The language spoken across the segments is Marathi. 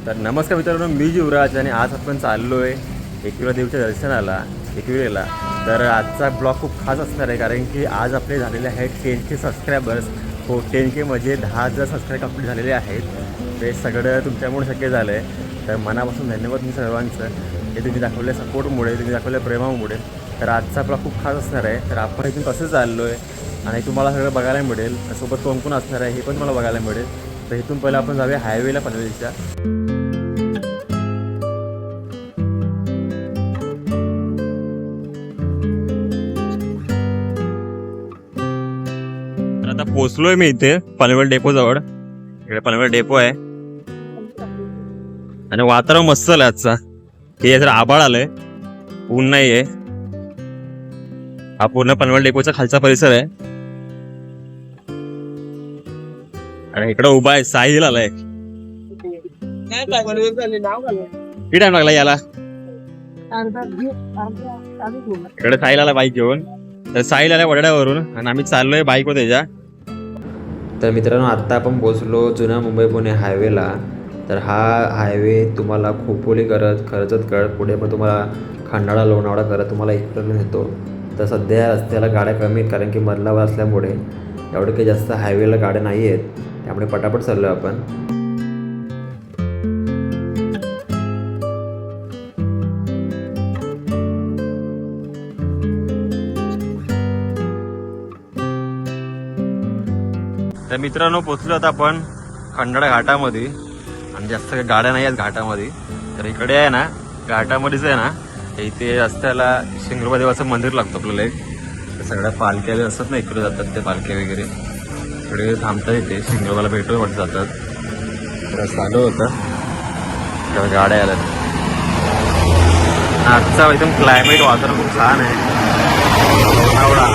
तर नमस्कार मित्रांनो, मी युवराज आणि आज आपण चाललो आहे एकविरा देवीच्या दर्शनाला एकविरेला. तर आजचा ब्लॉग खूप खास असणार आहे कारण की आज आपले झालेले आहेत 10K सबस्क्रायबर्स. हो, 10K म्हणजे 10,000 सबस्क्राईब कंप्लीट झालेले आहेत. ते सगळं तुमच्यामुळे शक्य झालं आहे. तर मनापासून धन्यवाद मी सर्वांचं, हे तुम्ही दाखवल्या सपोर्टमुळे, तुम्ही दाखवल्या प्रेमामुळे. तर आजचा ब्लॉग खूप खास असणार आहे. तर आपण इथून कसं चाललो आहे आणि तुम्हाला सगळं बघायला मिळेल. सोबत कोण कोण असणार आहे हे पण तुम्हाला बघायला मिळेल. तर इथून पहिलं आपण जाऊया हायवेला पनवेलच्या. आता पोचलोय मी इथे पनवेल डेपो जवळ. इकडे पनवेल डेपो आहे आणि वातावरण मस्त झालं आजचा. हे जर आभाळ आलंय, ऊन नाहीये. हा पूर्ण पनवेल डेपोचा खालचा परिसर आहे आणि इकडे उभा आहे साहिल आलाय. किती टाइम लागला याला? इकडे साहिल आला बाईक घेऊन. तर साहिल आल्या वडाड्यावरून आणि आम्ही चाललोय बाईक वर त्याच्या. तर मित्रांनो, आत्ता आपण पोहोचलो जुना मुंबई पुणे हायवेला. तर हा हायवे तुम्हाला खोपोली करत कर्जतगड पुढे पण तुम्हाला खंडाळा लोणावळा करत तुम्हाला इकडे नेतो. तर सध्या रस्त्याला गाड्या कमी आहेत कारण की मधलावर असल्यामुळे एवढे काही जास्त हायवेला गाड्या नाही आहेत, त्यामुळे पटापट चाललो आपण. तर मित्रांनो, पोचलो आता आपण खंडाळा घाटामध्ये आणि जास्त काही गाड्या नाही आहेत घाटामध्ये. तर इकडे आहे ना, घाटामध्येच आहे ना, इथे रस्त्याला शिंगरोबा देवाचं मंदिर लागतं आपल्याला एक. सगळ्या पालख्या असतात ना, इकडे जातात ते पालख्या वगैरे इकडे थांबतात. इथे शिंगरोबाला भेटून वाटत जातात. तर चालू होतं, तेव्हा गाड्या आल्या. आजचा एकदम क्लायमेट वातावरण खूप छान आहे. एवढा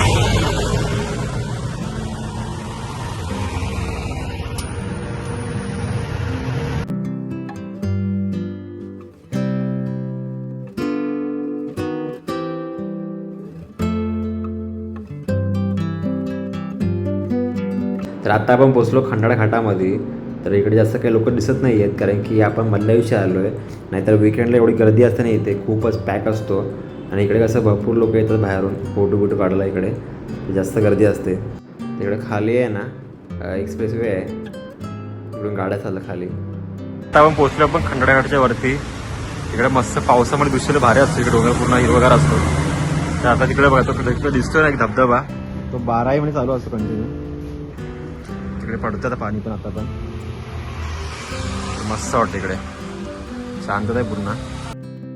तर आता आपण पोचलो खंडाळा घाटामध्ये. तर इकडे जास्त काही लोक दिसत नाही आहेत कारण की आपण मधल्या दिवशी आलो आहे. नाहीतर विकेंडला एवढी गर्दी असते नाही, इथे खूपच पॅक असतो. आणि इकडे कसं भरपूर लोक येतात बाहेरून फोटो काढायला. इकडे जास्त गर्दी असते. इकडे खाली आहे ना एक्सप्रेस वे आहे, इकडून गाड्या चालल्या खाली. आता आपण पोचलो आपण खंडाळा घाटाच्या वरती. इकडे मस्त पावसामध्ये दृश्य भारी असतो. इकडे डोंगर पूर्ण हिरवगार असतो. तर आता तिकडे बघतो, तिकडे दिसतोय ना एक धबधबा, तो 12 महिने चालू असतो कंटिन्यू. इकडे पडतं आता पाणी पण. आता पण मस्त वाटतं, इकडे शांतता आहे पूर्ण.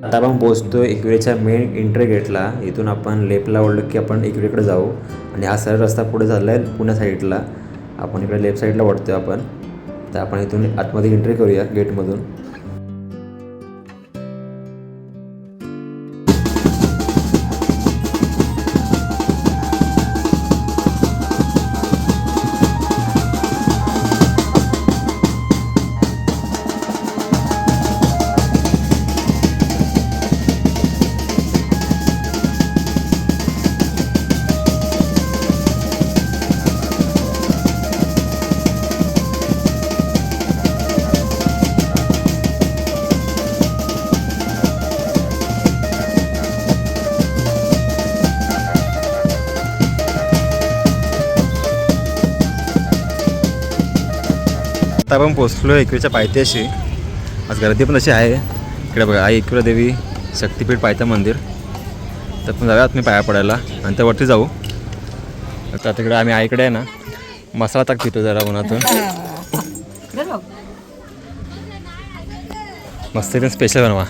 आता आपण पोहोचतो एकविरेच्या मेन एंट्री गेटला. इथून आपण लेफ्टला वळलो की आपण एकविरेकडे जाऊ आणि हा सरळ रस्ता पुढे झाला आहे पुण्या साईडला. आपण इकडे लेफ्ट साईडला वळतोय आपण. तर आपण इथून आतमध्ये एंट्री करूया गेटमधून. आता आपण पोचलो एकविरेच्या पायथ्याशी. आज गर्दी पण अशी आहे. इकडे बघा, आई एकविरा देवी शक्तीपीठ पायथा मंदिर. तर आपण जाऊयात मी पाया पडायला आणि त्यावरती जाऊ. आता तिकडे आम्ही आईकडे आहे ना मसाला ताक पितो जरा उन्हातून. मस्त एकदम स्पेशल बनवा.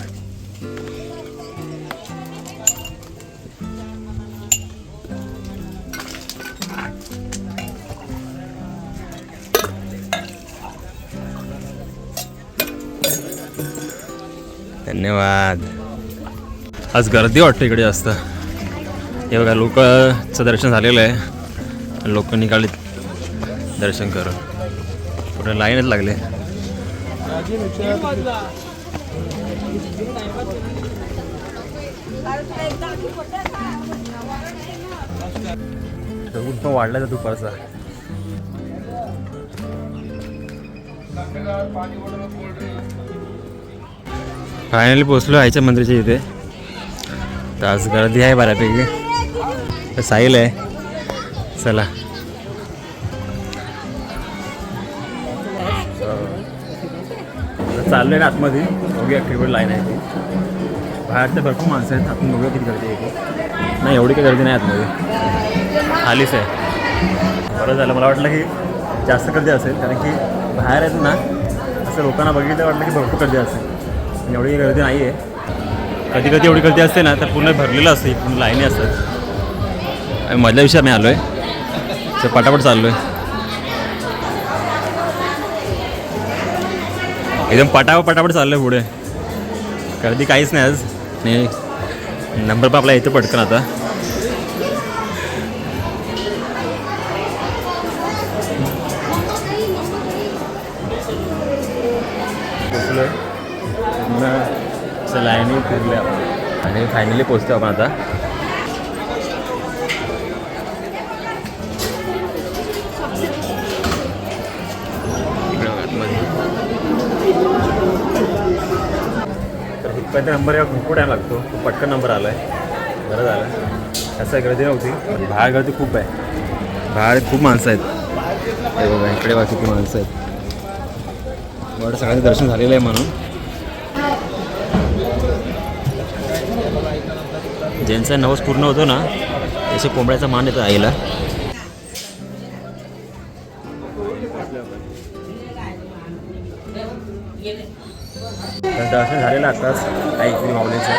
धन्यवाद. आज गर्दी वाटते इकडे जास्त. हे बघा, लोकांचं दर्शन झालेलं आहे. लोक निघाले दर्शन करून. पुढे लाईनच लागले. ऊन पण वाढला तर दुपारचा. फायनली पोचलो आईच्या मंदिराच्या इथे. तर आज गर्दी आहे बऱ्यापैकी. तर साहिल आहे. चला चाललोय ना आतमध्ये. बघूया किती लाईन आहे ती. बाहेर तर भरपूर माणसं आहेत. आतून बघूया किती गर्दी आहे ती. नाही एवढी काही गर्दी नाही आतमध्ये, खालीच आहे. बरं झालं, मला वाटलं की जास्त गर्दी असेल कारण की बाहेर आहेत ना, असं लोकांना बघितलं वाटलं की भरपूर गर्दी असेल. पण एवढी गर्दी नाही आहे. कधी कधी एवढी गर्दी असते ना तर पूर्ण भरलेलं असते, पूर्ण लाईनी असतात. आणि मधल्या दिवशी आम्ही आलो आहे तर पटापट चाललो आहे. एकदम पटापट चाललं आहे पुढे. गर्दी काहीच नाही आज. आणि नंबर पण आपला येतो पटकन आता. लाईनी फिरले आपण आणि फायनली पोचतो आपण आता. तर इथपर्यंत नंबर यायला खूप टाईम लागतो. खूप पटकन नंबर आला आहे. बरं झालं. असं गर्दी नव्हती पण बाहेर गर्दी खूप आहे. बाहेर खूप माणसं आहेत. हे बघा इकडे बघा किती माणसं आहेत. बरं सगळ्यांचं दर्शन झालेलं आहे म्हणून. ज्यांचा नवस पूर्ण होतो ना त्याच्या कोंबड्याचा मान येतो आईला. तर दर्शन झालेलं आताच आई माऊलीचं.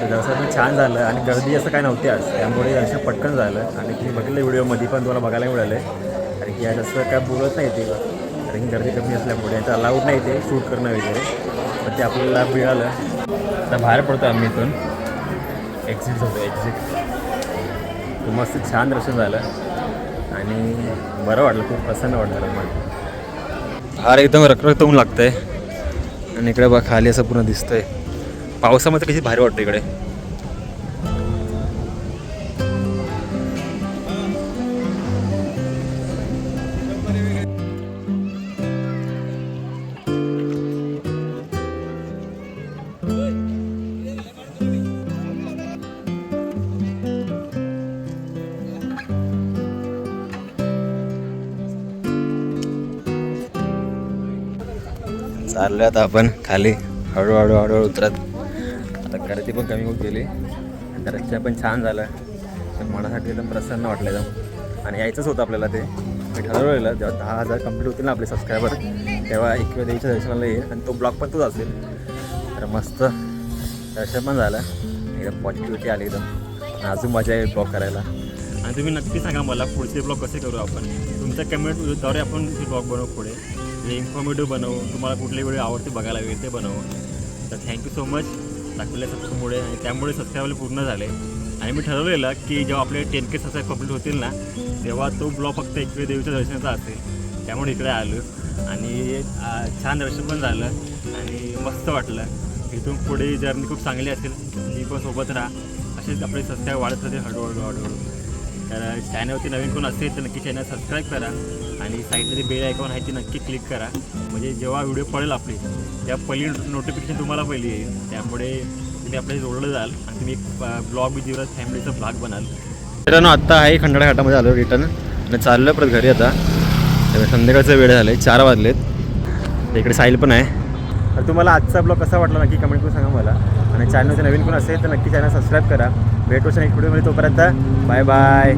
तर दर्शन पण छान झालं आणि गर्दी असं काय नव्हती आज, त्यामुळे दर्शन पटकन झालं. आणि तुम्ही बघितलं व्हिडिओमध्ये पण तुम्हाला बघायला मिळालं आहे. कारण की आज असं काय बोलत नाही ते, कारण की गर्दी कमी असल्यामुळे यांचं अलाउड नाही ते शूट करणं वगैरे. पण ते आपल्याला मिळालं. आता बाहेर पडतो आम्ही इथून. एक्झिट होतो एक्झिट. मस्त छान दर्शन झालं आणि बरं वाटलं. खूप प्रसन्न वाटलं मला. हार एकदम रखरख होऊन लागतं आहे. आणि इकडे बघा खाली असं पूर्ण दिसतंय. पावसामध्ये कशी भारी वाटतं इकडे. चाललो आता आपण खाली हळूहळू उतरत. आता गर्दी पण कमी होत गेली. दर्शन पण छान झालं. तर मनासाठी एकदम प्रसन्न वाटलं एकदम. आणि यायचंच होतं आपल्याला. ते मी ठरवलेलं जेव्हा 10,000 कंप्लीट होतील ना आपले सबस्क्रायबर तेव्हा 21 देवीच्या दर्शनाला येईल. आणि तो ब्लॉग पण तोच असेल. तर मस्त दर्शन पण झालं. एकदम पॉझिटिव्हिटी आली एकदम. अजून मजा येईल ब्लॉग करायला. आणि तुम्ही नक्की सांगा मला पुढचे ब्लॉग कसे करू आपण. तुमच्या कमेंटद्वारे आपण ते ब्लॉग बनवू पुढे. इन्फॉर्मेटिव्ह बनवू. तुम्हाला कुठले व्हिडिओ आवडते बघायला वेळ ते बनवू. तर थँक्यू सो मच दाखवल्या सबस्क्राईबमुळे. आणि त्यामुळे सबस्क्राईबर पूर्ण झाले. आणि मी ठरवलेलं की जेव्हा आपले 10K सबस्क्राईब कंप्लीट होतील ना तेव्हा तो ब्लॉग फक्त 21 देवीच्या दर्शनाचा असेल. त्यामुळे इकडे आलो आणि छान दर्शन पण झालं आणि मस्त वाटलं. इथून पुढे जर्नी खूप चांगली असेल. मी पण सोबत राहा. असेच आपले सबस्क्राईब वाढत राहते हळूहळू. तर चॅनलवरती नवीन कोण असेल तर नक्की चॅनल सबस्क्राईब करा. आणि साईडला बेल आयकॉन आहे ती नक्की क्लिक करा. म्हणजे जेव्हा व्हिडिओ पडेल आपली त्या पहिली नोटिफिकेशन तुम्हाला पहिली येईल. त्यामुळे तुम्ही आपल्याला जोडलं जाल आणि तुम्ही एक ब्लॉग बी जीवराज फॅमिलीचा ब्लॉग बनाल. मित्रांनो आत्ता आहे खंडाळा घाटामध्ये आलो रिटर्न आणि चाललो परत घरी. आता संध्याकाळचा वेळ झाला आहे. 4 वाजलेत. इकडे साहिल पण आहे. तर तुम्हाला आजचा ब्लॉग कसा वाटला नक्की कमेंट करून सांगा मला. आणि चॅनलचं नवीन कोण असेल तर नक्की चॅनल सबस्क्राईब करा. भेटूच नाही व्हिडिओमध्ये. तोपर्यंत बाय बाय.